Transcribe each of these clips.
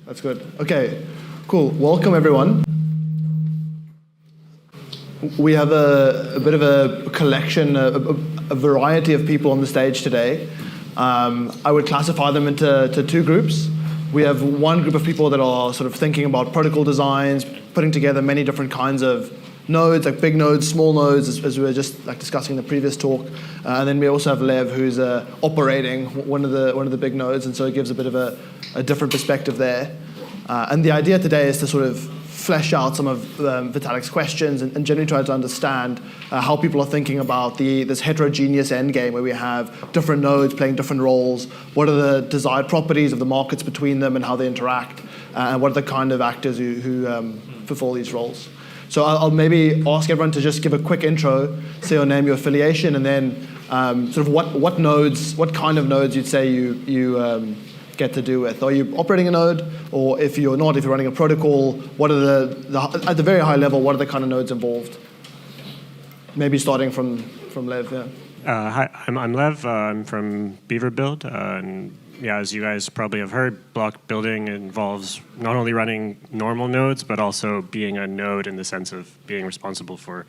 That's good. Okay, cool. Welcome, everyone. We have a bit of a collection, a variety of people on the stage today. I would classify them into two groups. We have one group of people that are sort of thinking about protocol designs, putting together many different kinds of nodes, like big nodes, small nodes, as we were just like discussing in the previous talk. And then we also have Lev, who's operating one of the big nodes, and so it gives a bit of a different perspective there. And the idea today is to sort of flesh out some of Vitalik's questions and generally try to understand how people are thinking about this heterogeneous endgame where we have different nodes playing different roles, what are the desired properties of the markets between them and how they interact, and what are the kind of actors who fulfill these roles. So I'll maybe ask everyone to just give a quick intro, say your name, your affiliation, and then sort of what nodes, what kind of nodes you'd say you get to do with. Are you operating a node, or if you're not, if you're running a protocol, what are at the very high level, what are the kind of nodes involved? Maybe starting from Lev. Yeah. Hi, I'm Lev. I'm from Beaver Build, and yeah, as you guys probably have heard, block building involves not only running normal nodes, but also being a node in the sense of being responsible for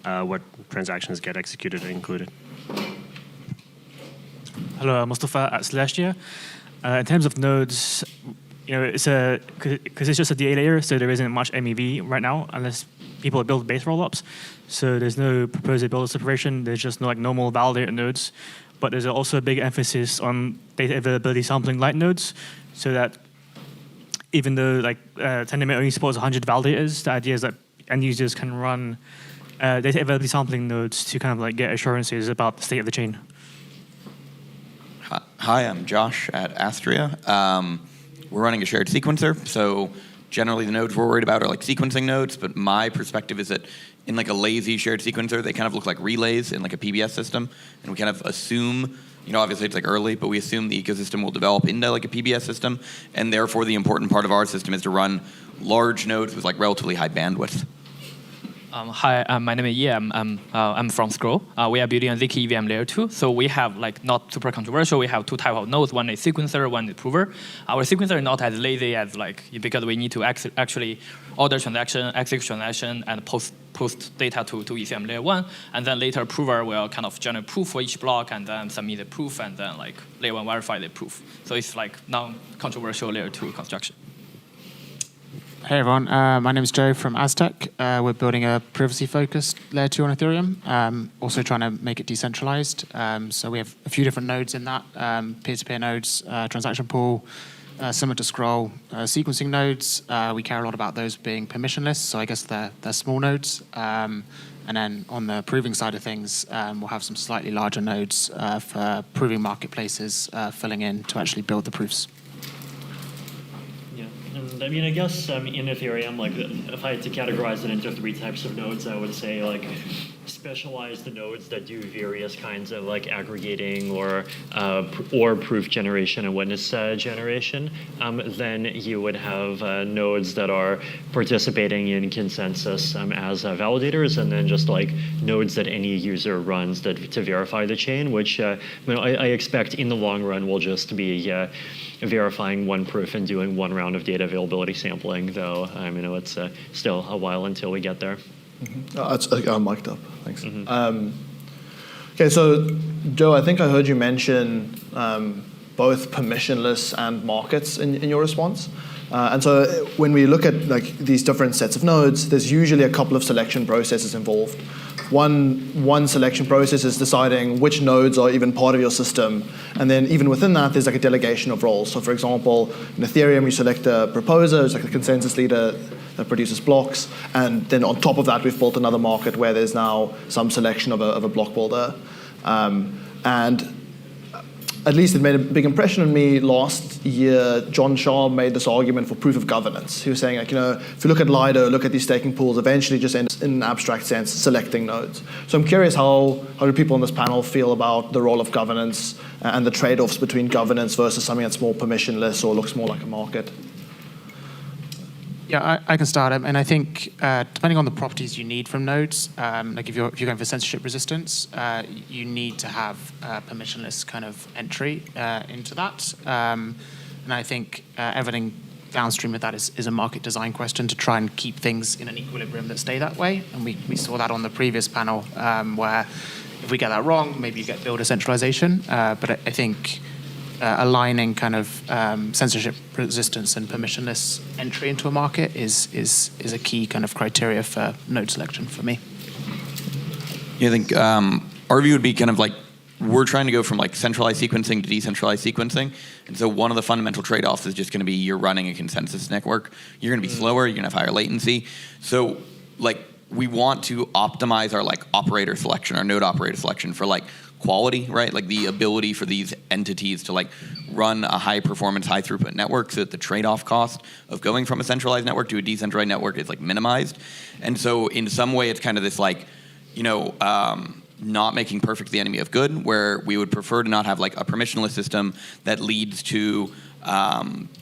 what transactions get executed and included. Hello, Mustafa at Celestia. In terms of nodes, it's because it's just a DA layer, so there isn't much MEV right now, unless people build base rollups. So there's no proposed builder separation. There's just no like normal validator nodes. But there's also a big emphasis on data availability sampling light nodes, so that even though like Tendermint only supports 100 validators, the idea is that end users can run data availability sampling nodes to kind of like get assurances about the state of the chain. Hi, I'm Josh at Astria. We're running a shared sequencer, so generally the nodes we're worried about are like sequencing nodes, but my perspective is that in like a lazy shared sequencer, they kind of look like relays in like a PBS system, and we kind of assume, obviously it's like early, but we assume the ecosystem will develop into like a PBS system, and therefore the important part of our system is to run large nodes with like relatively high bandwidth. Hi, my name is Ye. I'm from Scroll. We are building a Zk EVM layer 2. So we have, like, not super controversial, we have two types of nodes. One is sequencer, one is prover. Our sequencer is not as lazy as, like, because we need to actually order transaction, execute transaction, and post data to EVM layer 1. And then later prover will kind of generate proof for each block and then submit the proof and then, like, layer 1 verify the proof. So it's, like, non-controversial layer 2 construction. Hey everyone, my name is Joe from Aztec. We're building a privacy-focused layer 2 on Ethereum, also trying to make it decentralized. So we have a few different nodes in that, peer-to-peer nodes, transaction pool, similar to Scroll, sequencing nodes. We care a lot about those being permissionless, so I guess they're small nodes. And then on the proving side of things, we'll have some slightly larger nodes for proving marketplaces filling in to actually build the proofs. And I mean, I guess in Ethereum, like if I had to categorize it into three types of nodes, I would say like specialized nodes that do various kinds of like aggregating or proof generation and witness generation. Then you would have nodes that are participating in consensus as validators, and then just like nodes that any user runs to verify the chain, which I expect in the long run will just be verifying one proof and doing one round of data availability sampling, though it's still a while until we get there. Mm-hmm. I'm mic'd up. Thanks. Mm-hmm. Okay, so Joe, I think I heard you mention both permissionless and markets in your response. And so when we look at like these different sets of nodes, there's usually a couple of selection processes involved. One selection process is deciding which nodes are even part of your system, and then even within that, there's like a delegation of roles. So for example, in Ethereum, you select a proposer, it's like a consensus leader that produces blocks, and then on top of that, we've built another market where there's now some selection of a block builder. And at least it made a big impression on me last year. John Shah made this argument for proof of governance. He was saying, like, if you look at Lido, look at these staking pools, eventually just end in an abstract sense selecting nodes. So I'm curious how do people on this panel feel about the role of governance and the trade-offs between governance versus something that's more permissionless or looks more like a market? Yeah, I can start. And I think depending on the properties you need from nodes, like if you're going for censorship resistance, you need to have permissionless kind of entry into that. And I think everything downstream of that is a market design question to try and keep things in an equilibrium that stay that way. And we saw that on the previous panel, where if we get that wrong, maybe you get builder centralization. But I think aligning kind of censorship resistance and permissionless entry into a market is a key kind of criteria for node selection for me. Yeah, I think our view would be kind of like, we're trying to go from like centralized sequencing to decentralized sequencing. And so one of the fundamental trade-offs is just going to be you're running a consensus network. You're going to be slower, you're going to have higher latency. So like we want to optimize our like operator selection, our node operator selection for like quality, right? Like the ability for these entities to like run a high performance, high throughput network so that the trade-off cost of going from a centralized network to a decentralized network is like minimized. And so in some way it's kind of this like, you know, not making perfect the enemy of good, where we would prefer to not have like a permissionless system that leads to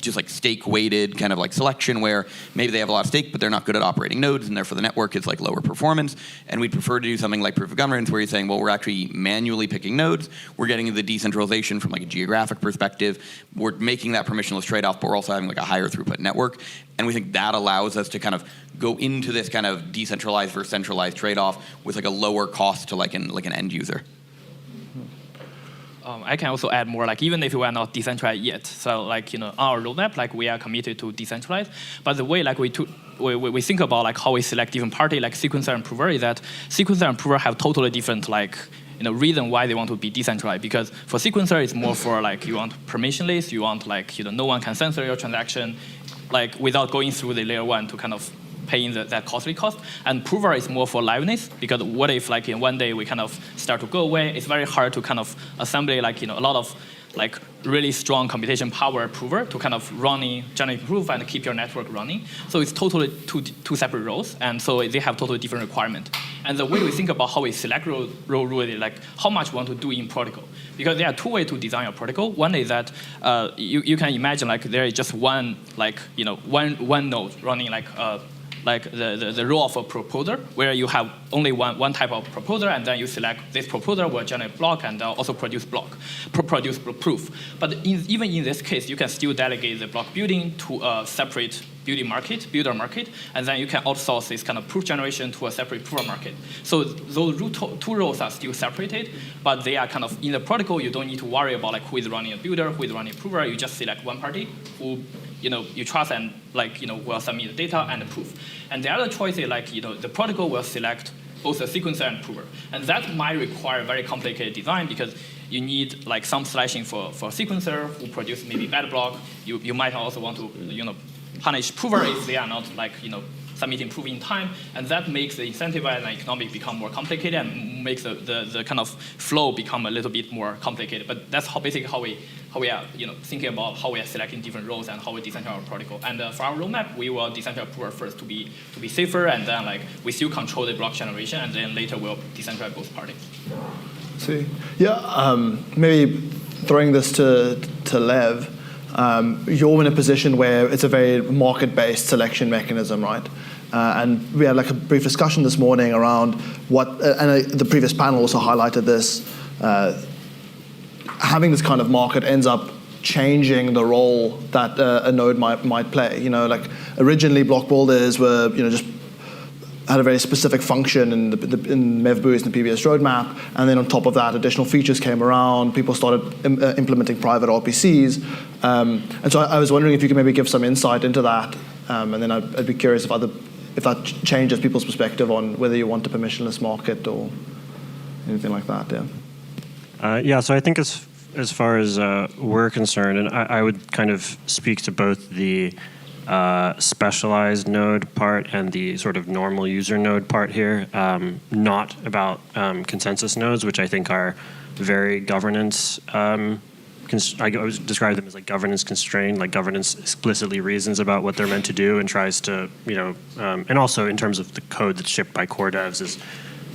just like stake-weighted kind of like selection where maybe they have a lot of stake, but they're not good at operating nodes, and therefore the network is like lower performance. And we'd prefer to do something like proof of governance, where you're saying, well, we're actually manually picking nodes. We're getting the decentralization from like a geographic perspective. We're making that permissionless trade-off, but we're also having like a higher throughput network. And we think that allows us to kind of go into this kind of decentralized versus centralized trade-off with like a lower cost to like an end user. I can also add more, like even if we are not decentralized yet, so like, you know, our roadmap, like we are committed to decentralize, but the way like we think about like how we select different party, like sequencer and prover, is that sequencer and prover have totally different like, you know, reason why they want to be decentralized. Because for sequencer, it's more for like you want permissionless, you want like, you know, no one can censor your transaction, like without going through the layer one to kind of paying that costly cost. And prover is more for liveness, because what if like in one day we kind of start to go away? It's very hard to kind of assemble like, you know, a lot of like really strong computation power prover to kind of running generate proof and keep your network running. So it's totally two separate roles, and so they have totally different requirement. And the way we think about how we select role really like how much we want to do in protocol, because there are two ways to design your protocol. One is that you can imagine like there is just one like, you know, one node running like the role of a proposer, where you have only one type of proposer, and then you select this proposer will generate block and also produce proof. But even in this case, you can still delegate the block building to a separate builder market, and then you can outsource this kind of proof generation to a separate prover market. So those two roles are still separated, but they are kind of in the protocol. You don't need to worry about like who is running a builder, who is running a prover. You just select one party who, you know, you trust and like, you know, will submit the data and the proof. And the other choice is like, you know, the protocol will select both the sequencer and prover. And that might require very complicated design, because you need like some slashing for sequencer who produce maybe bad block. You might also want to, you know, punish prover if they are not like, you know, submitting proof in time, and that makes the incentive and economic become more complicated and makes the kind of flow become a little bit more complicated. But that's basically how we are, you know, thinking about how we are selecting different roles and how we decentralize our protocol. And for our roadmap, we will decentralize prover first to be safer, and then like we still control the block generation, and then later we'll decentralize both parties. See, yeah, maybe throwing this to Lev. You're in a position where it's a very market-based selection mechanism, right? And we had like a brief discussion this morning around what, and the previous panel also highlighted this, having this kind of market ends up changing the role that a node might play. You know, like originally block builders were, you know, just had a very specific function in mev boost and PBS roadmap, and then on top of that, additional features came around. People started implementing private RPCs, and so I was wondering if you could maybe give some insight into that, and then I'd be curious if that changes people's perspective on whether you want a permissionless market or anything like that. Yeah. So I think as far as we're concerned, and I would kind of speak to both the specialized node part and the sort of normal user node part here, not about consensus nodes, which I think are very governance. I always describe them as like governance constrained, like governance explicitly reasons about what they're meant to do and tries to, you know, and also in terms of the code that's shipped by core devs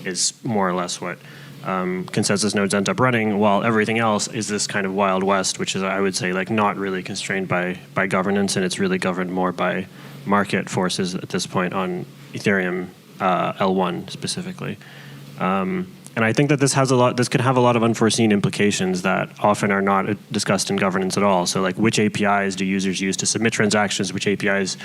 is more or less what consensus nodes end up running, while everything else is this kind of Wild West, which is, I would say, like not really constrained by governance, and it's really governed more by market forces at this point on Ethereum L1 specifically. And I think that this could have a lot of unforeseen implications that often are not discussed in governance at all. So like, which APIs do users use to submit transactions? Which APIs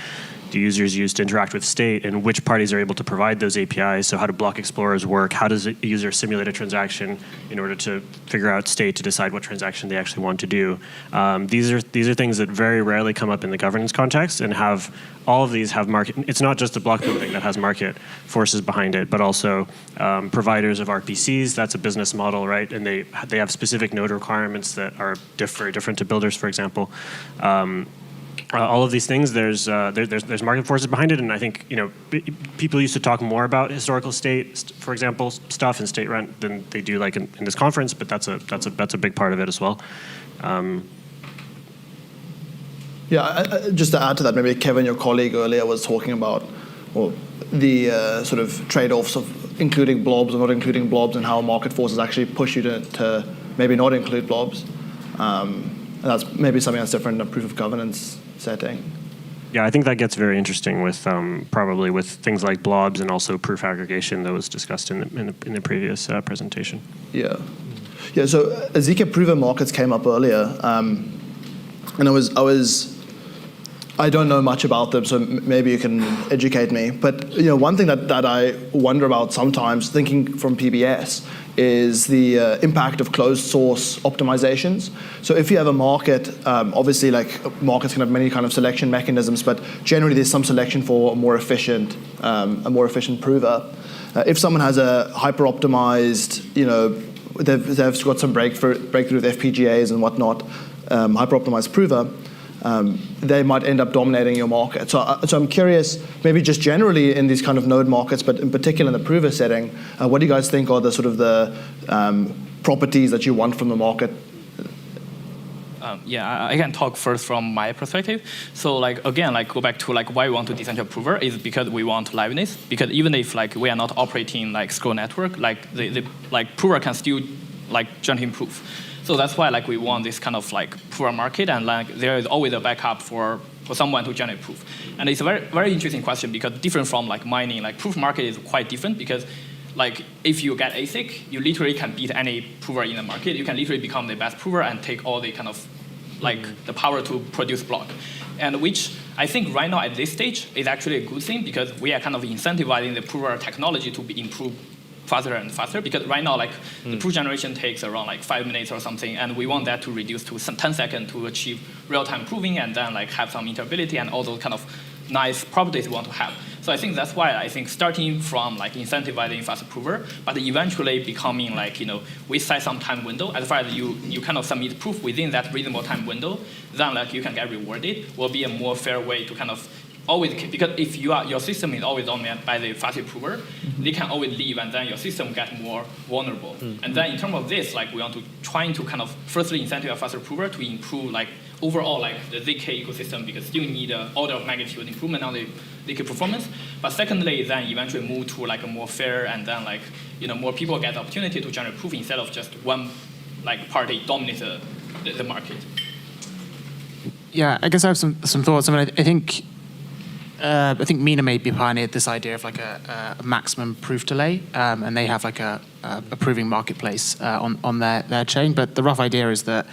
do users use to interact with state? And which parties are able to provide those APIs? So how do block explorers work? How does a user simulate a transaction in order to figure out state to decide what transaction they actually want to do? These are things that very rarely come up in the governance context, and all of these have market. It's not just the block building that has market forces behind it, but also providers of RPCs. That's a business model, right? And they have specific node requirements that are very different to builders, for example. All of these things, there's market forces behind it, and I think people used to talk more about historical state, for example, stuff and state rent than they do like in this conference. But that's a big part of it as well. Just to add to that, maybe Kevin, your colleague earlier, was talking about the sort of trade-offs of including blobs or not including blobs, and how market forces actually push you to maybe not include blobs. And that's maybe something that's different in a proof of governance setting. Yeah, I think that gets very interesting with probably with things like blobs and also proof aggregation that was discussed in the previous presentation. Yeah. So ZK prover markets came up earlier, and I don't know much about them, so maybe you can educate me. But one thing that I wonder about sometimes, thinking from PBS, is the impact of closed source optimizations. So if you have a market, obviously like markets can have many kind of selection mechanisms, but generally there's some selection for a more efficient prover. If someone has a hyper optimized, they've got some breakthrough with FPGAs and whatnot, hyper optimized prover, they might end up dominating your market. So I'm curious, maybe just generally in these kind of node markets, but in particular in the prover setting, what do you guys think are the sort of the properties that you want from the market? I can talk first from my perspective. So go back to why we want to decentralize prover is because we want liveness. Because even if we are not operating scroll network, the prover can still generate proof. So that's why we want this kind of prover market, and there is always a backup for someone to generate proof. And it's a very, very interesting question, because different from mining, proof market is quite different, because if you get ASIC, you literally can beat any prover in the market. You can literally become the best prover and take all the kind of the power to produce block. And which I think right now at this stage is actually a good thing, because we are kind of incentivizing the prover technology to be improved faster and faster, because right now the proof generation takes around 5 minutes or something, and we want that to reduce to 10 seconds to achieve real-time proving, and then have some interability and all those kind of nice properties we want to have. So I think that's why I think starting from incentivizing fast prover, but eventually becoming we set some time window. As far as you kind of submit proof within that reasonable time window, then you can get rewarded, will be a more fair way to kind of always, because if your system is always dominated by the fast prover, they can always leave, and then your system gets more vulnerable. And then in terms of this, we want to trying to kind of firstly incentivize faster prover to improve overall the ZK ecosystem, because still need an order of magnitude improvement on the ZK performance. But secondly, then eventually move to a more fair, and then more people get the opportunity to generate proof instead of just one party dominate the market. Yeah, I guess I have some thoughts. I mean, I think Mina maybe pioneered this idea of a maximum proof delay, and they have a proving marketplace on their chain. But the rough idea is that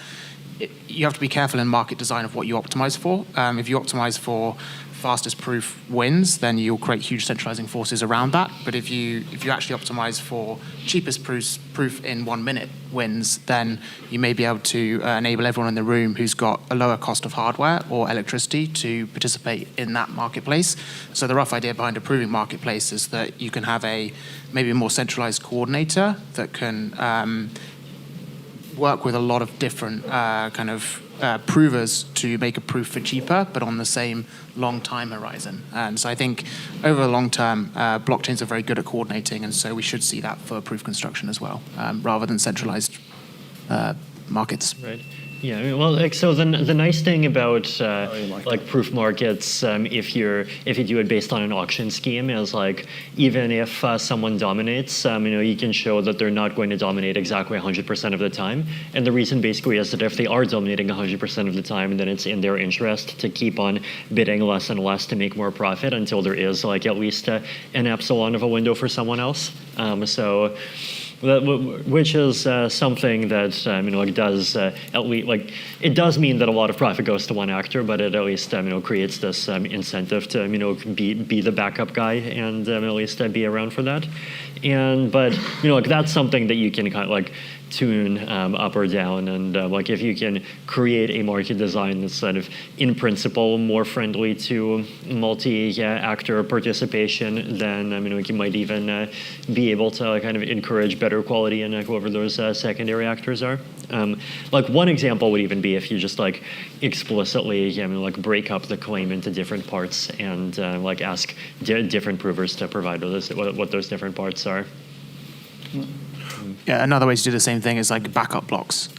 you have to be careful in market design of what you optimize for. If you optimize for fastest proof wins, then you'll create huge centralizing forces around that. But if you actually optimize for cheapest proof in 1 minute wins, then you may be able to enable everyone in the room who's got a lower cost of hardware or electricity to participate in that marketplace. So the rough idea behind a proving marketplace is that you can have maybe a more centralized coordinator that can work with a lot of different provers to make a proof for cheaper, but on the same long time horizon. And so I think over the long term, blockchains are very good at coordinating, and so we should see that for proof construction as well, rather than centralized markets. Right. Yeah, well, so the nice thing about proof markets, if you do it based on an auction scheme, is even if someone dominates, you can show that they're not going to dominate exactly 100% of the time. And the reason basically is that if they are dominating 100% of the time, then it's in their interest to keep on bidding less and less to make more profit until there is at least an epsilon of a window for someone else. So which is something that like does at least like it does mean that a lot of profit goes to one actor, but it at least creates this incentive to be the backup guy and at least be around for that. But like that's something that you can kind of like tune up or down, and like if you can create a market design that's sort of in principle more friendly to multi-actor participation, then like you might even be able to kind of encourage better quality in whoever those secondary actors are. Like one example would even be if you just like explicitly like break up the claim into different parts and like ask different provers to provide what those different parts are. Yeah, another way to do the same thing is like backup blocks.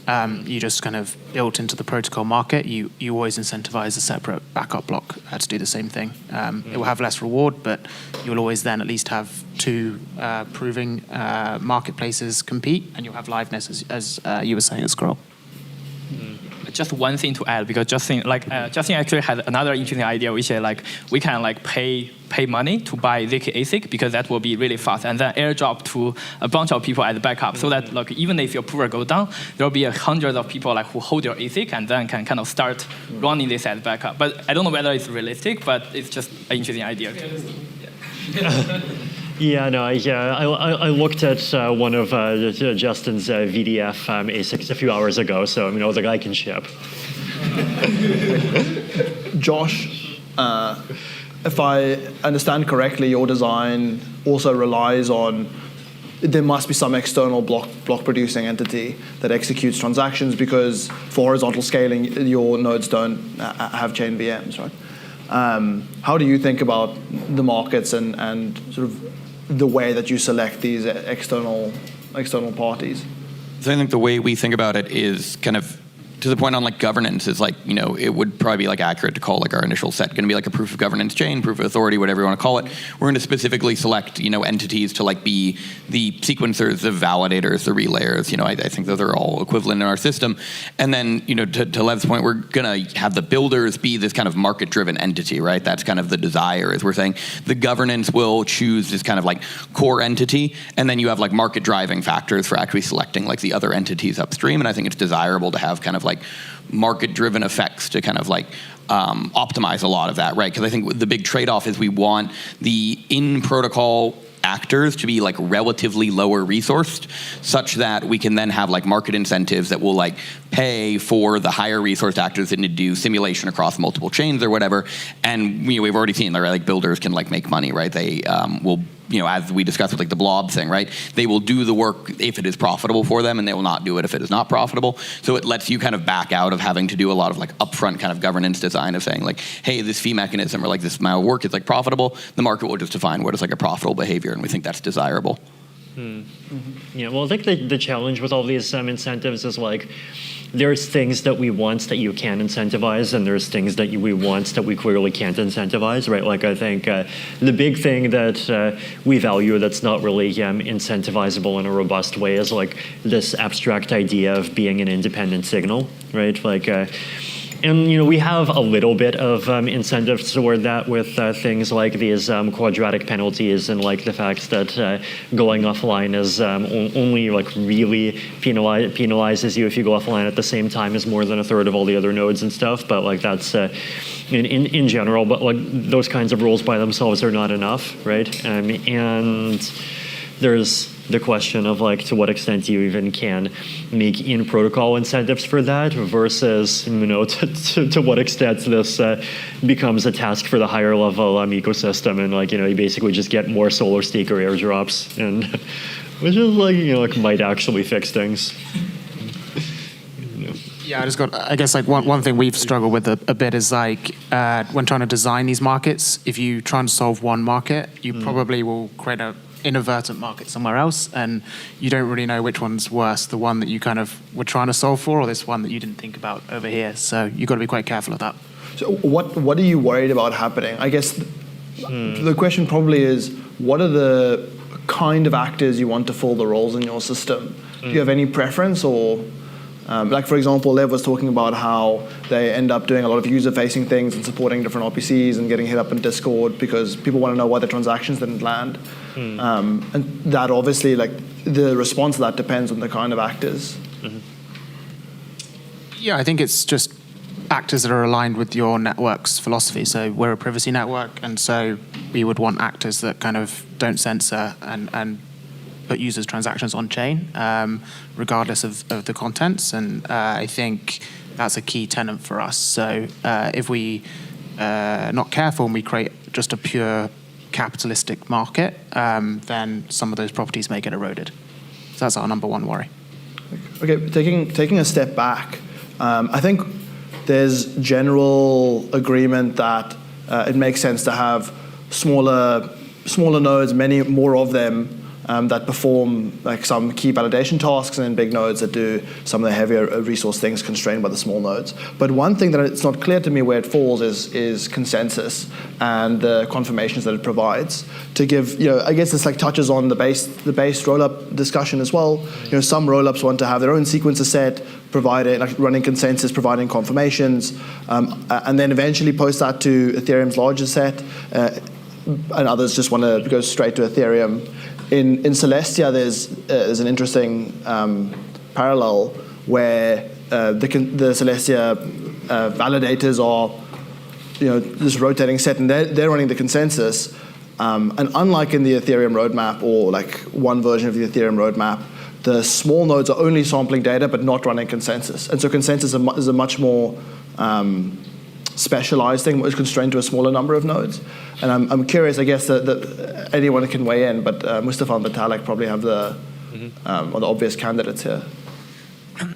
You just kind of built into the protocol market, you always incentivize a separate backup block to do the same thing. It will have less reward, but you'll always then at least have two proving marketplaces compete, and you'll have liveness as you were saying at Scroll. Just one thing to add, because Justin actually had another interesting idea, which is like we can like pay money to buy Zk ASIC, because that will be really fast, and then airdrop to a bunch of people as backup, so that like even if your prover go down, there will be hundreds of people like who hold your ASIC and then can kind of start running this as backup. But I don't know whether it's realistic, but it's just an interesting idea. Yeah, no, I looked at one of Justin's VDF ASICs a few hours ago, so the guy can ship. Josh, if I understand correctly, your design also relies on, there must be some external block producing entity that executes transactions, because for horizontal scaling, your nodes don't have chain VMs, right? How do you think about the markets and sort of the way that you select these external parties? So I think the way we think about it is kind of to the point on like governance is like, it would probably be like accurate to call like our initial set going to be like a proof of governance chain, proof of authority, whatever you want to call it. We're going to specifically select, entities to like be the sequencers, the validators, the relayers. I think those are all equivalent in our system. And then, to Lev's point, we're going to have the builders be this kind of market-driven entity, right? That's kind of the desire, is we're saying the governance will choose this kind of like core entity, and then you have like market driving factors for actually selecting like the other entities upstream. And I think it's desirable to have kind of like market-driven effects to kind of like optimize a lot of that, right? Because I think the big trade-off is we want the in-protocol actors to be like relatively lower resourced, such that we can then have like market incentives that will like pay for the higher resourced actors that need to do simulation across multiple chains or whatever. And we've already seen that, right? Like builders can like make money, right? They will, as we discussed with like the blob thing, right? They will do the work if it is profitable for them, and they will not do it if it is not profitable. So it lets you kind of back out of having to do a lot of like upfront kind of governance design of saying like, hey, this fee mechanism or like this amount of work is like profitable. The market will just define what is like a profitable behavior, and we think that's desirable. Yeah, well, I think the challenge with all these incentives is like, there's things that we want that you can incentivize, and there's things that we want that we clearly can't incentivize, right? Like I think the big thing that we value that's not really incentivizable in a robust way is like this abstract idea of being an independent signal, right? Like, and we have a little bit of incentives toward that with things like these quadratic penalties, and like the fact that going offline is only like really penalizes you if you go offline at the same time as more than a third of all the other nodes and stuff. But like that's in general. But like those kinds of rules by themselves are not enough, right? And there's the question of like to what extent you even can make in protocol incentives for that, versus to what extent this becomes a task for the higher level ecosystem, and like you basically just get more solar staker airdrops, and which is like might actually fix things. Yeah, I guess like one thing we've struggled with a bit is like when trying to design these markets, if you try and solve one market, you probably will create a inadvertent market somewhere else, and you don't really know which one's worse, the one that you kind of were trying to solve for, or this one that you didn't think about over here. So you've got to be quite careful of that. So what are you worried about happening? I guess the question probably is, what are the kind of actors you want to fill the roles in your system? Do you have any preference, or Like, for example, Lev was talking about how they end up doing a lot of user-facing things and supporting different RPCs and getting hit up in Discord because people want to know why the transactions didn't land. And that obviously, like, the response to that depends on the kind of actors. Yeah, I think it's just actors that are aligned with your network's philosophy. So we're a privacy network, and so we would want actors that kind of don't censor and put users' transactions on chain, regardless of the contents. And I think that's a key tenet for us. So if we are not careful and we create just a pure capitalistic market, then some of those properties may get eroded. So that's our number one worry. Okay, taking a step back, I think there's general agreement that it makes sense to have smaller nodes, many more of them, that perform like some key validation tasks, and then big nodes that do some of the heavier resource things constrained by the small nodes. But one thing that it's not clear to me where it falls is consensus and the confirmations that it provides. To give, I guess this like touches on the base rollup discussion as well. Some rollups want to have their own sequencer set, providing like running consensus, providing confirmations, and then eventually post that to Ethereum's larger set, and others just want to go straight to Ethereum. In Celestia, there's an interesting parallel where the Celestia validators are this rotating set, and they're running the consensus. And unlike in the Ethereum roadmap or like one version of the Ethereum roadmap, the small nodes are only sampling data but not running consensus. And so consensus is a much more specialized thing, is constrained to a smaller number of nodes. And I'm curious, I guess, that anyone can weigh in, but Mustafa and Vitalik probably have the obvious candidates here.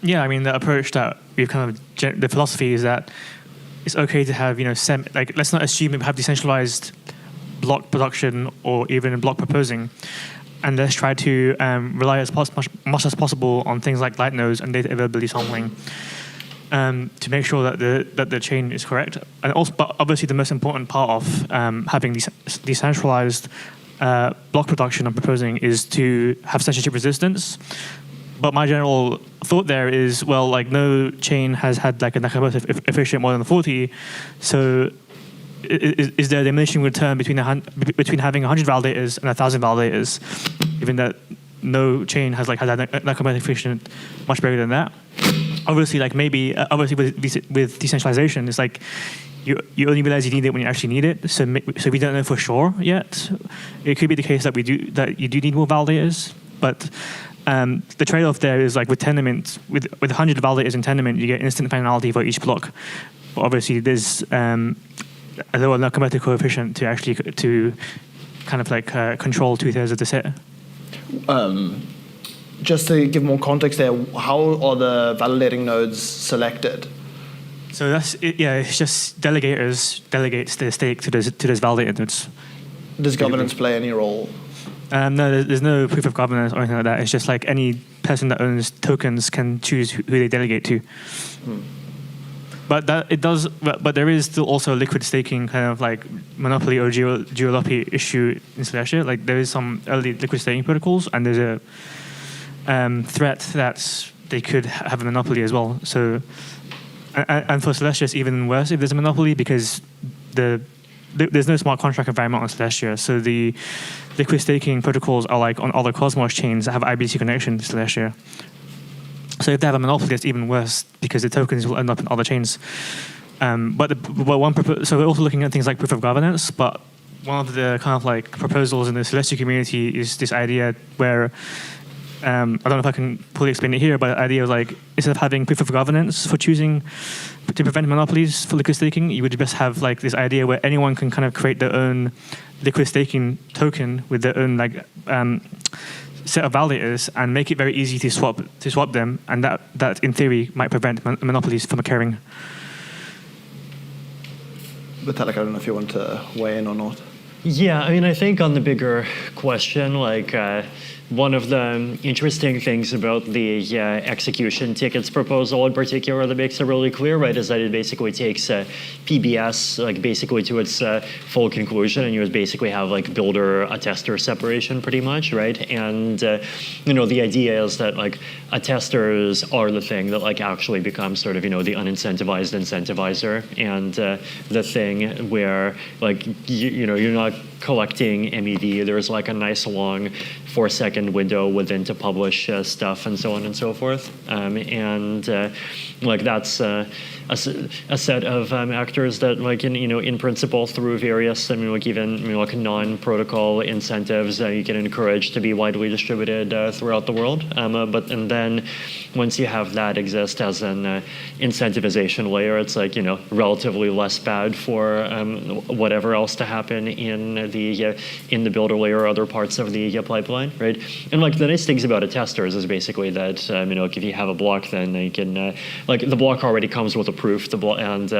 Yeah, I mean, the approach that we've the philosophy is that it's okay to have, let's not assume we have decentralized block production or even block proposing, and let's try to rely as much as possible on things like light nodes and data availability sampling. To make sure that the chain is correct, and also, but obviously, the most important part of having decentralized block production and proposing is to have censorship resistance. But my general thought there is, well, like no chain has had like a Nakamoto efficient more than 40, so is there a diminishing return between having 100 validators and 1,000 validators, given that no chain has like had a Nakamoto efficient much bigger than that? Obviously, like maybe with decentralization, it's like you only realize you need it when you actually need it. So we don't know for sure yet. It could be the case that you do need more validators, but the trade-off there is like with Tendermint, with 100 validators in Tendermint, you get instant finality for each block. But obviously, there's a lower Nakamoto coefficient to actually kind of like control 2/3 of the set. Just to give more context there, how are the validating nodes selected? So that's it, yeah. It's just delegates their stake to those validated nodes. Does governance play any role? No, there's no proof of governance or anything like that. It's just like any person that owns tokens can choose who they delegate to. But But there is still also a liquid staking kind of like monopoly or duopoly issue in Celestia. Like there is some early liquid staking protocols, and there's a threat that they could have a monopoly as well. So, and for Celestia, it's even worse if there's a monopoly because there's no smart contract environment on Celestia. So the liquid staking protocols are like on other Cosmos chains that have IBC connection to Celestia. So if they have a monopoly, it's even worse because the tokens will end up in other chains. So we're also looking at things like proof of governance, but one of the kind of like proposals in the Celestia community is this idea where I don't know if I can fully explain it here, but the idea is like instead of having proof of governance for choosing to prevent monopolies for liquid staking, you would just have like this idea where anyone can kind of create their own liquid staking token with their own like set of validators and make it very easy to swap them, and that in theory might prevent monopolies from occurring. Vitalik, I don't know if you want to weigh in or not. Yeah, I mean, I think on the bigger question, like one of the interesting things about the execution tickets proposal in particular that makes it really clear, right, is that it basically takes PBS like basically to its full conclusion, and you would basically have like builder attester separation pretty much, right? And the idea is that like attesters are the thing that like actually becomes sort of the unincentivized incentivizer, and the thing where like you're not collecting MEV. There's like a nice long 4-second window within to publish stuff and so on and so forth. Like that's a set of actors that like in principle through various like even like non-protocol incentives you can encourage to be widely distributed throughout the world. And then once you have that exist as an incentivization layer, it's like relatively less bad for whatever else to happen in the builder layer or other parts of the pipeline, right? And like the nice things about attesters is basically that like if you have a block, then you can like the block already comes with a proof. And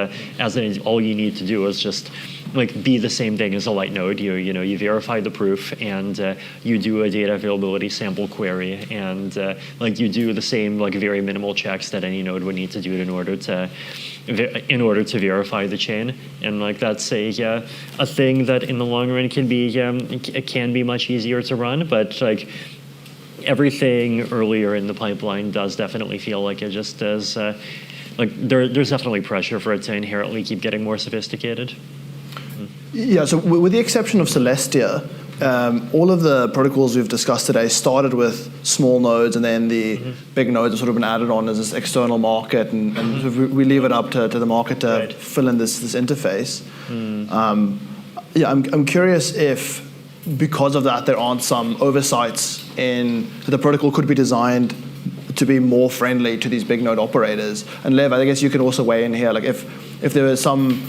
all you need to do is just like be the same thing as a light node. You verify the proof, and you do a data availability sample query, and like you do the same like very minimal checks that any node would need to do in order to verify the chain. And like that's a thing that in the long run can be much easier to run, but like everything earlier in the pipeline does definitely feel like it just does like there's definitely pressure for it to inherently keep getting more sophisticated. Yeah, so with the exception of Celestia, all of the protocols we've discussed today started with small nodes, and then the big nodes have sort of been added on as this external market, and sort of we leave it up to the market to fill in this interface. I'm curious if, because of that, there aren't some oversights in that the protocol could be designed to be more friendly to these big node operators. And Lev, I guess you could also weigh in here, like if there were some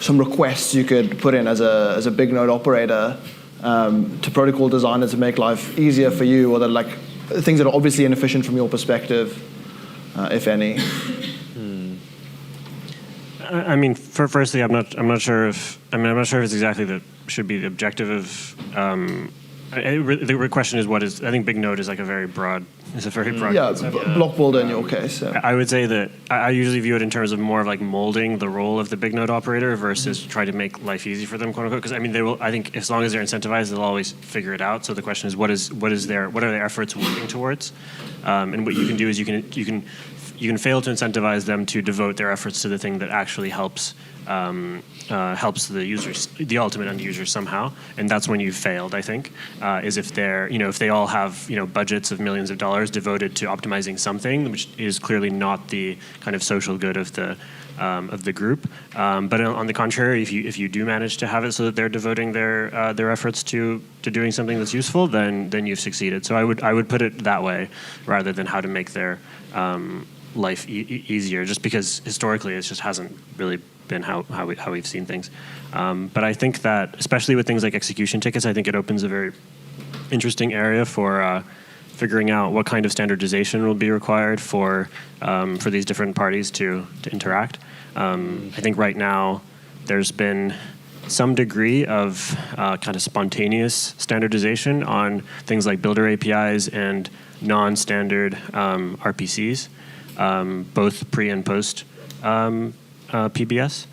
requests you could put in as a big node operator to protocol designers to make life easier for you, or that like things that are obviously inefficient from your perspective, if any. I mean, firstly, I'm not sure if it's exactly that should be the objective of. The question is, I think big node is like a very broad concept. Block builder in your case. Yeah. I would say that I usually view it in terms of more of like molding the role of the big node operator versus try to make life easy for them, quote unquote. Because I mean, I think as long as they're incentivized, they'll always figure it out. So the question is, what are their efforts working towards? And what you can do is you can fail to incentivize them to devote their efforts to the thing that actually helps the users, the ultimate end user somehow, and that's when you've failed. I think is if they all have budgets of millions of dollars devoted to optimizing something, which is clearly not the kind of social good of the group. But on the contrary, if you do manage to have it so that they're devoting their efforts to doing something that's useful, then you've succeeded. So I would put it that way rather than how to make their life easier, just because historically it just hasn't really been how we've seen things. But I think that, especially with things like execution tickets, I think it opens a very interesting area for figuring out what kind of standardization will be required for these different parties to interact. I think right now there's been some degree of kind of spontaneous standardization on things like builder APIs and non-standard RPCs, both pre and post PBS.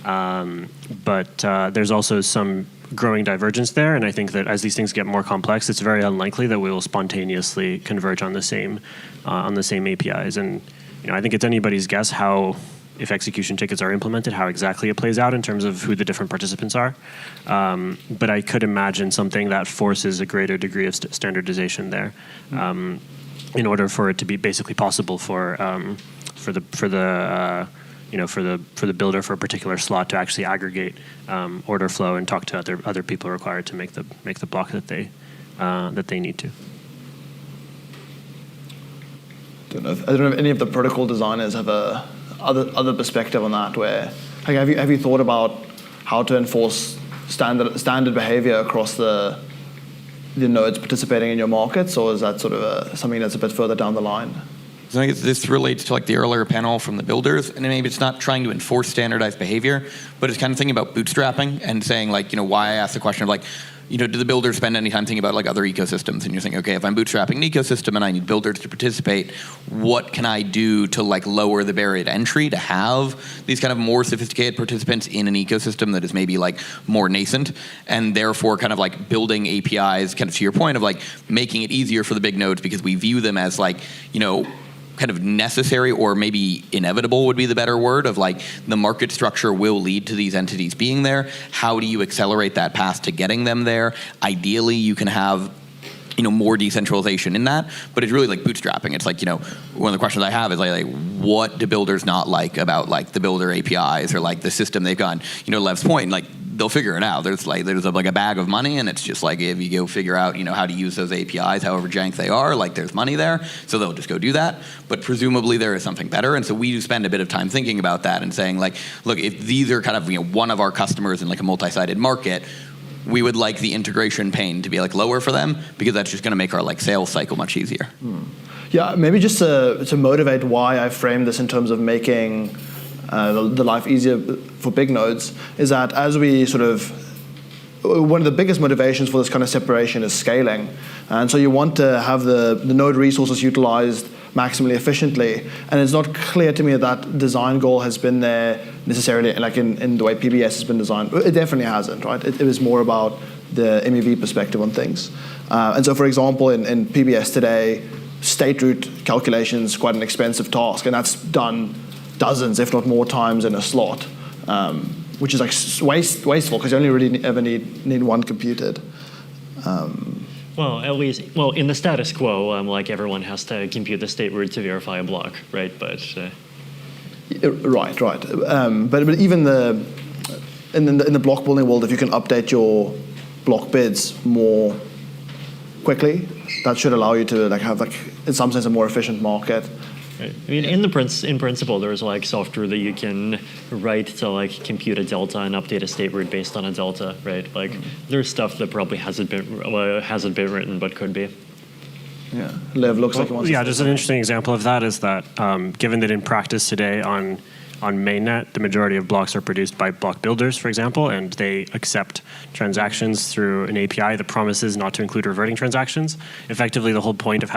But there's also some growing divergence there, and I think that as these things get more complex, it's very unlikely that we will spontaneously converge on the same APIs. And I think it's anybody's guess how, if execution tickets are implemented, how exactly it plays out in terms of who the different participants are. But I could imagine something that forces a greater degree of standardization there, in order for it to be basically possible for the builder for a particular slot to actually aggregate order flow and talk to other people required to make the block that they need to. I don't know if any of the protocol designers have a other perspective on that. Where have you thought about how to enforce standard behavior across the nodes participating in your markets, or is that sort of something that's a bit further down the line? So I think this relates to like the earlier panel from the builders, and maybe it's not trying to enforce standardized behavior, but it's kind of thinking about bootstrapping and saying like, why I asked the question of like, do the builders spend any time thinking about like other ecosystems? And you're thinking, okay, if I'm bootstrapping an ecosystem and I need builders to participate, what can I do to like lower the barrier to entry to have these kind of more sophisticated participants in an ecosystem that is maybe like more nascent, and therefore kind of like building APIs, kind of to your point of like making it easier for the big nodes because we view them as like, kind of necessary, or maybe inevitable would be the better word, of like the market structure will lead to these entities being there. How do you accelerate that path to getting them there? Ideally, you can have more decentralization in that, but it's really like bootstrapping. It's like, one of the questions I have is like what do builders not like about like the builder APIs or like the system they've gone, Lev's point, like they'll figure it out. There's like a bag of money, and it's just like if you go figure out, how to use those APIs, however jank they are, like there's money there, so they'll just go do that. But presumably there is something better, and so we do spend a bit of time thinking about that and saying like, look, if these are kind of one of our customers in like a multi-sided market, we would like the integration pain to be like lower for them, because that's just going to make our like sales cycle much easier. Yeah, maybe just to motivate why I framed this in terms of making the life easier for big nodes, is that as we one of the biggest motivations for this kind of separation is scaling. And so you want to have the node resources utilized maximally efficiently. And it's not clear to me that design goal has been there necessarily, like in the way PBS has been designed. It definitely hasn't, right? It was more about the MEV perspective on things. And so, for example, in PBS today, state root calculation is quite an expensive task, and that's done dozens, if not more times in a slot, which is like wasteful because you only really ever need one computed. Well, at least, in the status quo, like everyone has to compute the state root to verify a block, right? But right. But even in the block building world, if you can update your block bids more quickly, that should allow you to have in some sense a more efficient market. Right. I mean, in principle, there's like software that you can write to like compute a delta and update a state root based on a delta, right? Like there's stuff that probably hasn't been written but could be. Yeah, Liv looks like he wants. Yeah, just an interesting example of that is that given that in practice today on mainnet, the majority of blocks are produced by block builders, for example, and they accept transactions through an API that promises not to include reverting transactions. Effectively, the whole point of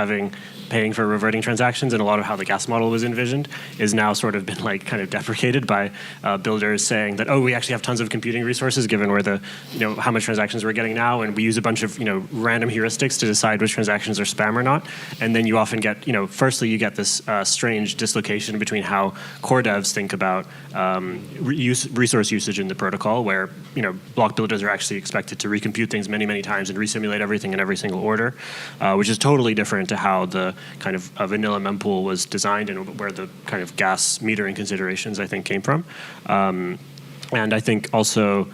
paying for reverting transactions and a lot of how the gas model was envisioned is now sort of been like kind of deprecated by builders saying that, we actually have tons of computing resources given where the, how much transactions we're getting now, and we use a bunch of, random heuristics to decide which transactions are spam or not. And then you often get, firstly, you get this strange dislocation between how core devs think about resource usage in the protocol, where block builders are actually expected to recompute things many, many times and resimulate everything in every single order, which is totally different to how the kind of vanilla mempool was designed and where the kind of gas metering considerations I think came from. And I think also,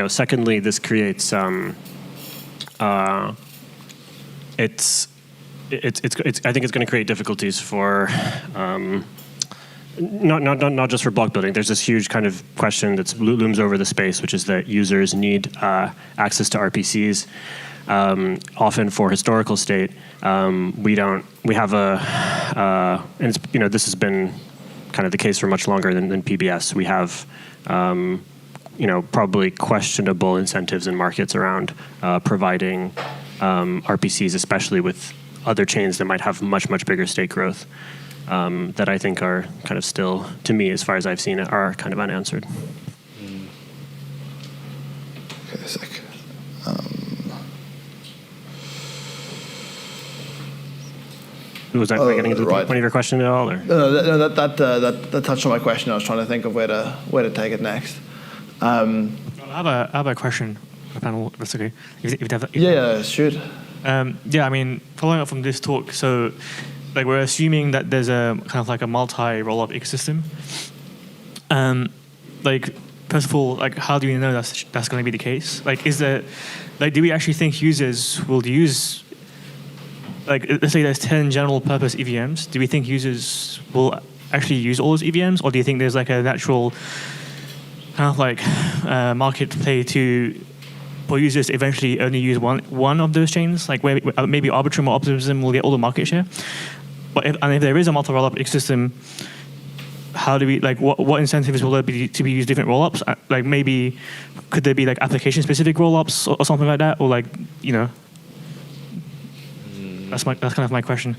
secondly, this creates I think it's going to create difficulties for. Not just for block building. There's this huge kind of question that looms over the space, which is that users need access to RPCs. Often for historical state, we have and it's, this has been kind of the case for much longer than PBS. We have, probably questionable incentives in markets around providing RPCs, especially with other chains that might have much, much bigger state growth. That I think are kind of still, to me, as far as I've seen it, are kind of unanswered. Okay, a sec. Was that getting into the point of your question at all? Or? No, that touched on my question. I was trying to think of where to take it next. I have a question for the panel. That's okay. Yeah, shoot. I mean, following up from this talk, so. Like we're assuming that there's a kind of like a multi-rollup ecosystem. First of all, like how do we know that's going to be the case? Like, do we actually think users will use, like, let's say there's 10 general purpose EVMs. Do we think users will actually use all those EVMs, or do you think there's like a natural kind of like market play for users to eventually only use one of those chains, like where maybe Arbitrum or Optimism will get all the market share? But if there is a multi-rollup ecosystem, how do we what incentives will there be to use different rollups? Like maybe could there be like application specific rollups or something like that, or that's kind of my question.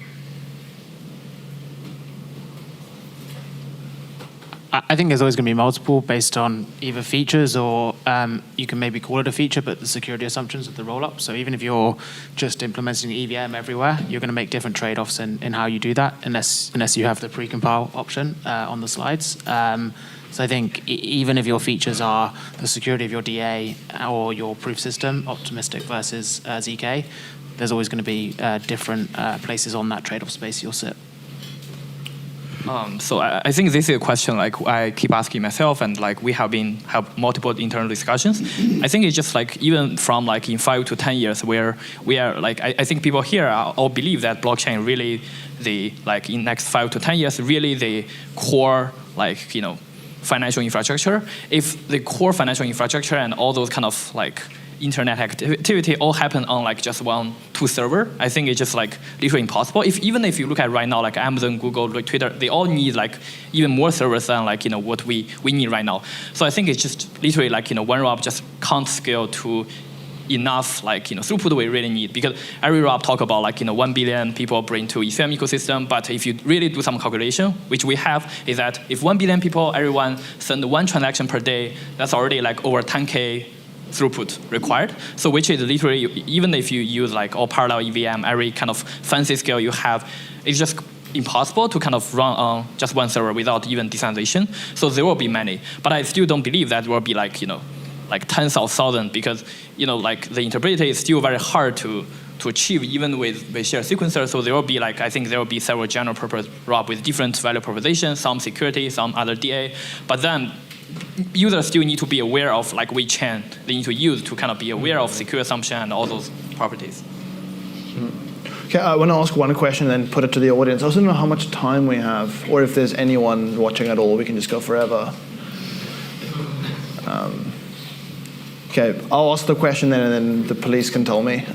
I think there's always going to be multiple based on either features or you can maybe call it a feature, but the security assumptions of the rollup. So even if you're just implementing EVM everywhere, you're going to make different trade-offs in how you do that, unless you have the precompile option on the slides. So I think even if your features are the security of your DA or your proof system, optimistic versus ZK, there's always going to be different places on that trade-off space you'll sit. So I think this is a question I keep asking myself, and we have multiple internal discussions. I think it's just even from in 5 to 10 years, where we are I think people here all believe that blockchain really in next 5 to 10 years really the core financial infrastructure. If the core financial infrastructure and all those kind of internet activity all happen on just 1-2 server, I think it's just literally impossible. Even if you look at right now, Amazon, Google, Twitter, they all need even more servers than what we need right now. So I think it's just literally one rollup just can't scale to enough throughput we really need, because every rollup talk about 1 billion people bring to Ethereum ecosystem, but if you really do some calculation, which we have, is that if 1 billion people, everyone send 1 transaction per day, that's already over 10K throughput required. So which is literally, even if you use all parallel EVM, every kind of fancy scale you have, it's just impossible to kind of run on just one server without even decentralization. So there will be many, but I still don't believe that will be tens of thousands, because the interoperability is still very hard to achieve even with shared sequencer. So there will be I think there will be several general purpose rollup with different value proposition, some security, some other DA, but then users still need to be aware of which chain they need to use to kind of be aware of secure assumption and all those properties. Okay, I want to ask one question and then put it to the audience. I also don't know how much time we have, or if there's anyone watching at all. We can just go forever. Okay, I'll ask the question then, and then the police can tell me.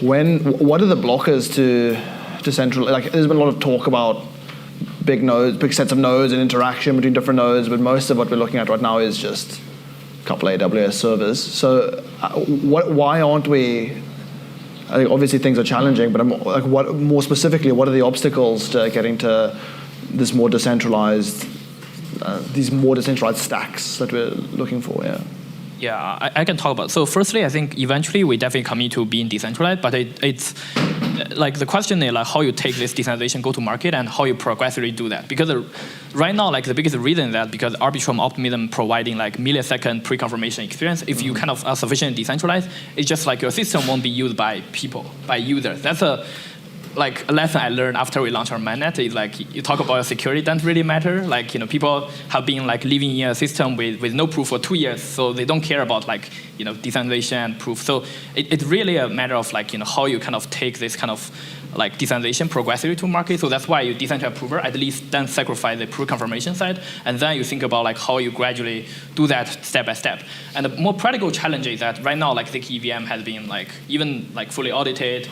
What are the blockers to decentralize? There's been a lot of talk about big nodes, big sets of nodes and interaction between different nodes, but most of what we're looking at right now is just a couple of AWS servers. So why aren't we, obviously things are challenging, but what more specifically, what are the obstacles to getting to this more decentralized, these more decentralized stacks that we're looking for? Yeah, I can talk about. So firstly, I think eventually we definitely commit to being decentralized, but it's the question is how you take this decentralization go to market and how you progressively do that. Because right now, the biggest reason is that because Arbitrum optimism providing millisecond pre-confirmation experience, if you kind of are sufficiently decentralized, it's just your system won't be used by people, by users. That's a lesson I learned after we launched our mainnet is you talk about security doesn't really matter. People have been living in a system with no proof for 2 years, so they don't care about decentralization and proof. So it's really a matter of how you kind of take this kind of decentralization progressively to market. So that's why you decentralize prover, at least then sacrifice the proof confirmation side, and then you think about how you gradually do that step by step. And the more practical challenge is that right now the EVM has been even fully audited,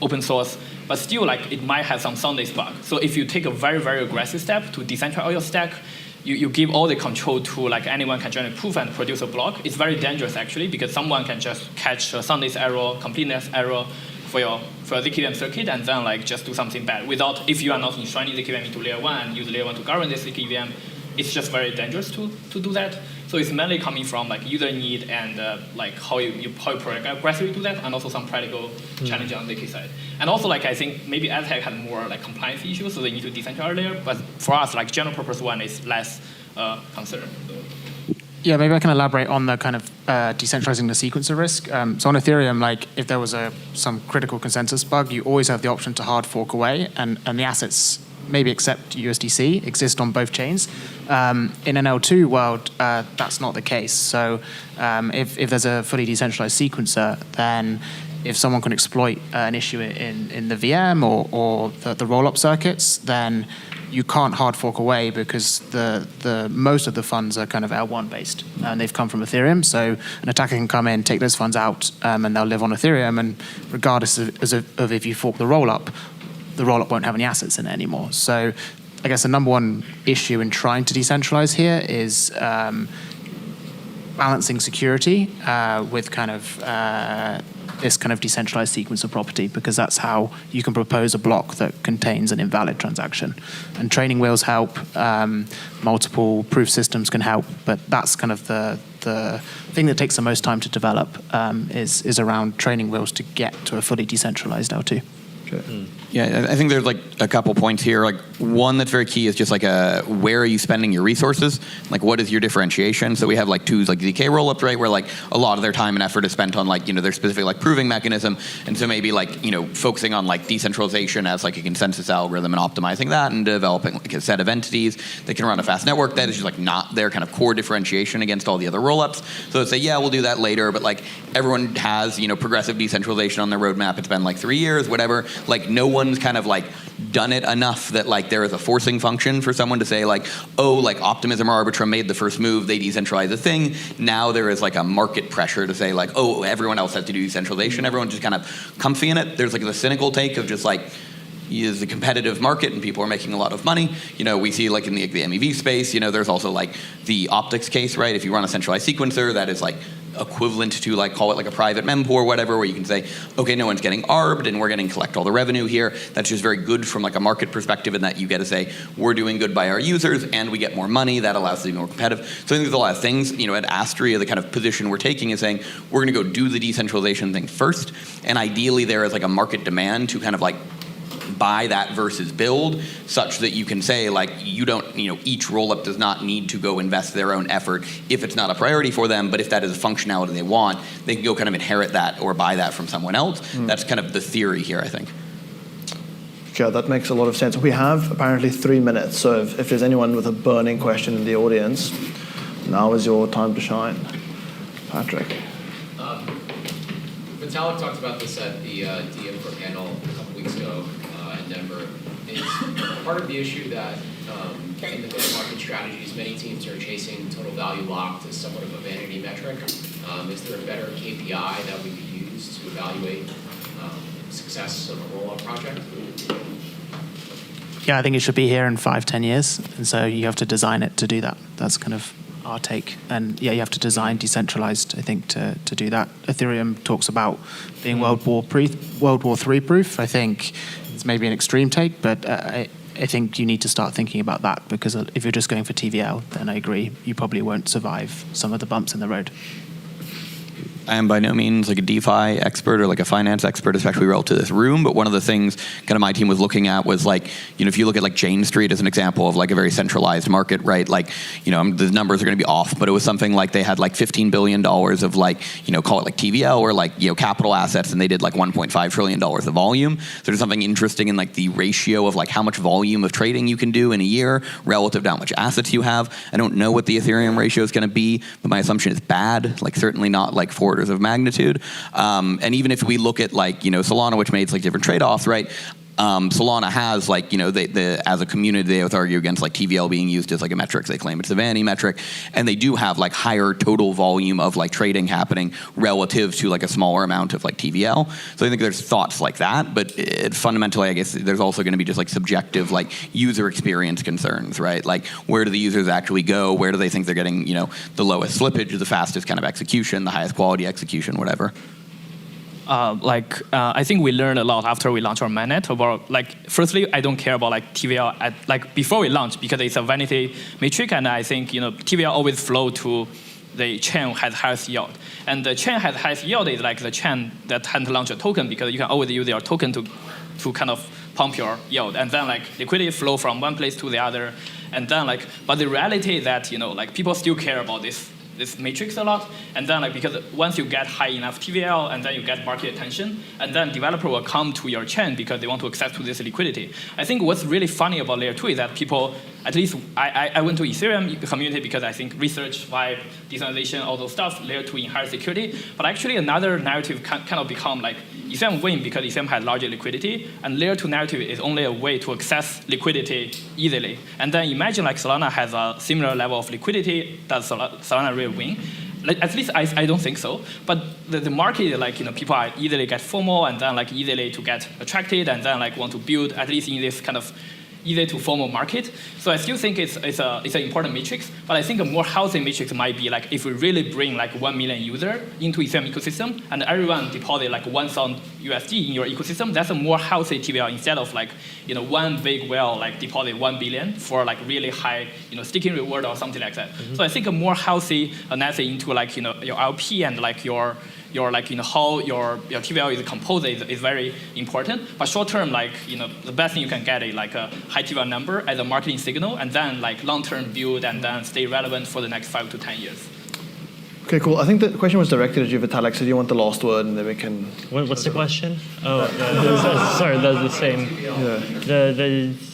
open source, but still it might have some Sundays bug. So if you take a very, very aggressive step to decentralize your stack, you give all the control to anyone can generate proof and produce a block. It's very dangerous actually, because someone can just catch a Sunday's error, completeness error for your ZKVM circuit, and then just do something bad without, if you are not enshrining ZKVM into layer 1 and use layer 1 to govern this ZKVM, it's just very dangerous to do that. So it's mainly coming from user need and how you progressively do that, and also some practical challenges on the ZK side. And also I think maybe Aztec had more compliance issues, so they need to decentralize layer. But for us, general purpose one is less concern. So. Yeah, maybe I can elaborate on the kind of decentralizing the sequencer risk. So on Ethereum, if there was some critical consensus bug, you always have the option to hard fork away, and the assets, maybe except USDC, exist on both chains. In an L2 world, that's not the case. So if there's a fully decentralized sequencer, then if someone can exploit an issue in the VM or the roll-up circuits, then you can't hard fork away, because the most of the funds are kind of L1 based, and they've come from Ethereum. So an attacker can come in, take those funds out, and they'll live on Ethereum. And regardless of if you fork the roll-up won't have any assets in it anymore. So I guess the number one issue in trying to decentralize here is balancing security with kind of this kind of decentralized sequence of property, because that's how you can propose a block that contains an invalid transaction. And training wheels help, multiple proof systems can help, but that's kind of the thing that takes the most time to develop is around training wheels to get to a fully decentralized L2. Okay. Yeah, I think there's like a couple points here. Like one that's very key is just like where are you spending your resources? Like what is your differentiation? So we have like tools like ZK rollups, right, where like a lot of their time and effort is spent on like, their specific like proving mechanism. And so maybe like, focusing on like decentralization as like a consensus algorithm and optimizing that and developing like a set of entities that can run a fast network that is just like not their kind of core differentiation against all the other rollups. So they say, yeah, we'll do that later, but like everyone has, progressive decentralization on their roadmap. It's been like 3 years, whatever. Like no one's kind of like done it enough that like there is a forcing function for someone to say like, oh, like Optimism or Arbitrum made the first move, they decentralized the thing. Now there is like a market pressure to say like, oh, everyone else has to do decentralization. Everyone's just kind of comfy in it. There's like the cynical take of just like, is a competitive market and people are making a lot of money. We see like in the MEV space, there's also like the optics case, right? If you run a centralized sequencer, that is like equivalent to like call it like a private mempool or whatever, where you can say, okay, no one's getting arbed and we're getting collect all the revenue here. That's just very good from like a market perspective, in that you get to say we're doing good by our users and we get more money. That allows us to be more competitive. So I think there's a lot of things. At Astria, the kind of position we're taking is saying we're going to go do the decentralization thing first, and ideally there is like a market demand to kind of like buy that versus build, such that you can say like you don't, each rollup does not need to go invest their own effort if it's not a priority for them, but if that is a functionality they want, they can go kind of inherit that or buy that from someone else. That's kind of the theory here, I think. Sure, that makes a lot of sense. We have apparently 3 minutes, so if there's anyone with a burning question in the audience, now is your time to shine. Patrick. Vitalik talked about this at the DM4 panel a couple weeks ago in Denver. Is part of the issue that in the mev.market strategies, many teams are chasing total value locked as somewhat of a vanity metric. Is there a better KPI that we could use to evaluate success of a roll-up project? Yeah, I think it should be here in 5-10 years, and so you have to design it to do that. That's kind of our take. And yeah, you have to design decentralized, I think, to do that. Ethereum talks about being World War III proof. I think it's maybe an extreme take, but I think you need to start thinking about that, because if you're just going for TVL, then I agree, you probably won't survive some of the bumps in the road. I am by no means like a DeFi expert or like a finance expert, especially relative to this room. But one of the things kind of my team was looking at was like, if you look at like Jane Street as an example of like a very centralized market, right? Like, the numbers are going to be off, but it was something like they had like $15 billion of like, call it like TVL or like, capital assets, and they did like $1.5 trillion of volume. So there's something interesting in like the ratio of like how much volume of trading you can do in a year relative to how much assets you have. I don't know what the Ethereum ratio is going to be, but my assumption is bad, like certainly not like 4 orders of magnitude. And even if we look at like, Solana, which makes like different trade-offs, right? Solana has like, as a community, they would argue against like TVL being used as like a metric. They claim it's a vanity metric, and they do have like higher total volume of like trading happening relative to like a smaller amount of like TVL. So I think there's thoughts like that, but fundamentally, I guess there's also going to be just like subjective like user experience concerns, right? Like where do the users actually go? Where do they think they're getting, the lowest slippage, the fastest kind of execution, the highest quality execution, whatever. I think we learned a lot after we launched our mainnet about firstly, I don't care about TVL before we launch, because it's a vanity metric, and I think TVL always flow to the chain has highest yield, and the chain has highest yield is like the chain that hadn't launched a token, because you can always use your token to kind of pump your yield, and then liquidity flow from one place to the other, and then but the reality is that people still care about this matrix a lot, and then because once you get high enough TVL, and then you get market attention, and then developer will come to your chain because they want to access to this liquidity. I think what's really funny about layer 2 is that people, at least I went to Ethereum community because I think research, vibe, decentralization, all those stuff, layer 2 inherits security, but actually another narrative kind of become Ethereum win because Ethereum has larger liquidity, and layer 2 narrative is only a way to access liquidity easily. And then imagine Solana has a similar level of liquidity, does Solana really win? At least I don't think so. But the market, people are easily get FOMO, and then easily to get attracted, and then want to build, at least in this kind of easy to form a market. So I still think it's an important matrix, but I think a more healthy matrix might be like if we really bring like 1 million user into Ethereum ecosystem and everyone deposit like 1,000 USD in your ecosystem, that's a more healthy TVL instead of like, one big whale like deposit 1 billion for like really high, staking reward or something like that. So I think a more healthy analysis into like, your LP and like your how your TVL is composed is very important. But short term, like, the best thing you can get is like a high TVL number as a marketing signal, and then like long-term build and then stay relevant for the next 5 to 10 years. Okay, cool. I think the question was directed at you, Vitalik, so do you want the last word, and then we can... What's the question? Oh, sorry, the same.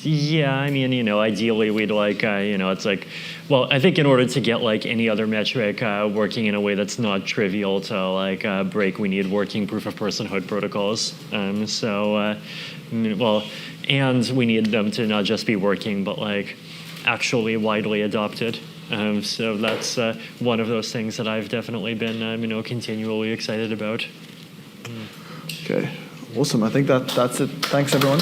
Yeah, I mean, ideally we'd like, it's like, well, I think in order to get like any other metric working in a way that's not trivial to like break, we need working proof of personhood protocols. And we need them to not just be working, but like actually widely adopted. So that's one of those things that I've definitely been, continually excited about. Okay, awesome. I think that's it. Thanks, everyone.